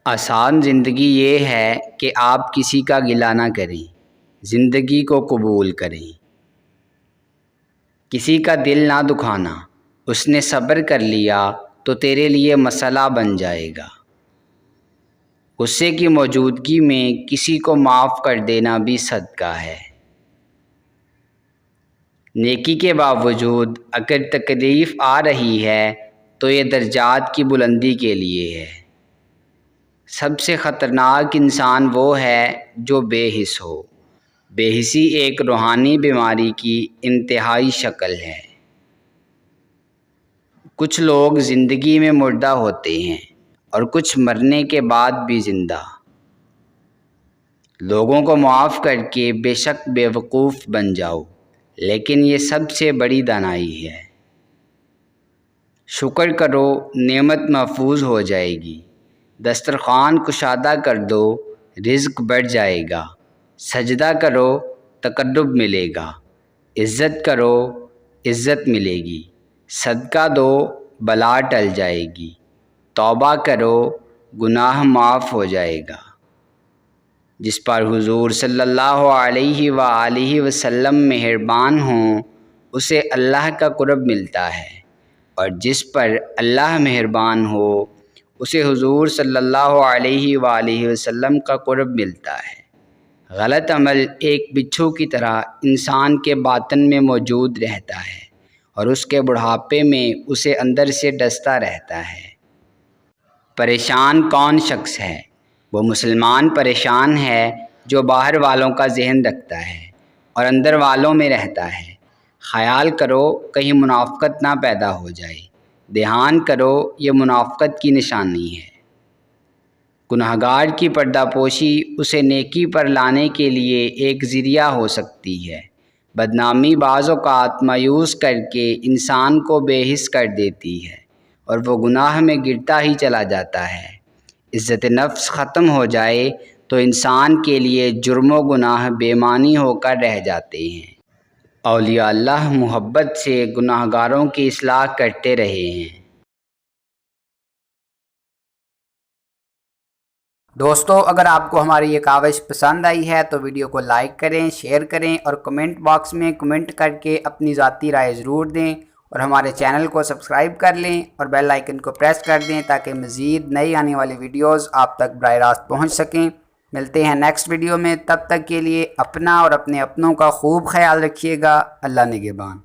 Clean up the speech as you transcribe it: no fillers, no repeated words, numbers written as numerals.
آسان زندگی یہ ہے کہ آپ کسی کا گلہ نہ کریں، زندگی کو قبول کریں۔ کسی کا دل نہ دکھانا، اس نے صبر کر لیا تو تیرے لیے مسئلہ بن جائے گا۔ غصے کی موجودگی میں کسی کو معاف کر دینا بھی صدقہ ہے۔ نیکی کے باوجود اگر تکلیف آ رہی ہے تو یہ درجات کی بلندی کے لیے ہے۔ سب سے خطرناک انسان وہ ہے جو بے حس ہو۔ بے حسی ایک روحانی بیماری کی انتہائی شکل ہے۔ کچھ لوگ زندگی میں مردہ ہوتے ہیں اور کچھ مرنے کے بعد بھی زندہ۔ لوگوں کو معاف کر کے بے شک بیوقوف بن جاؤ، لیکن یہ سب سے بڑی دانائی ہے۔ شکر کرو، نعمت محفوظ ہو جائے گی۔ دسترخوان کشادہ کر دو، رزق بڑھ جائے گا۔ سجدہ کرو، تقرب ملے گا۔ عزت کرو، عزت ملے گی۔ صدقہ دو، بلا ٹل جائے گی۔ توبہ کرو، گناہ معاف ہو جائے گا۔ جس پر حضور صلی اللہ علیہ وآلہ وسلم مہربان ہوں اسے اللہ کا قرب ملتا ہے، اور جس پر اللہ مہربان ہو اسے حضور صلی اللہ علیہ وآلہ وسلم کا قرب ملتا ہے۔ غلط عمل ایک بچھو کی طرح انسان کے باطن میں موجود رہتا ہے اور اس کے بڑھاپے میں اسے اندر سے ڈستا رہتا ہے۔ پریشان کون شخص ہے؟ وہ مسلمان پریشان ہے جو باہر والوں کا ذہن رکھتا ہے اور اندر والوں میں رہتا ہے۔ خیال کرو کہیں منافقت نہ پیدا ہو جائے۔ دھیان کرو، یہ منافقت کی نشانی ہے۔ گنہگار کی پردہ پوشی اسے نیکی پر لانے کے لیے ایک ذریعہ ہو سکتی ہے۔ بدنامی بعض اوقات مایوس کر کے انسان کو بے حس کر دیتی ہے اور وہ گناہ میں گرتا ہی چلا جاتا ہے۔ عزت نفس ختم ہو جائے تو انسان کے لیے جرم و گناہ بے معنی ہو کر رہ جاتے ہیں۔ اولیاء اللہ محبت سے گناہگاروں کی اصلاح کرتے رہے ہیں۔ دوستو، اگر آپ کو ہماری یہ کاوش پسند آئی ہے تو ویڈیو کو لائک کریں، شیئر کریں اور کمنٹ باکس میں کمنٹ کر کے اپنی ذاتی رائے ضرور دیں، اور ہمارے چینل کو سبسکرائب کر لیں اور بیل آئیکن کو پریس کر دیں تاکہ مزید نئی آنے والی ویڈیوز آپ تک براہ راست پہنچ سکیں۔ ملتے ہیں نیکسٹ ویڈیو میں، تب تک کے لیے اپنا اور اپنے اپنوں کا خوب خیال رکھیے گا۔ اللہ نگہبان۔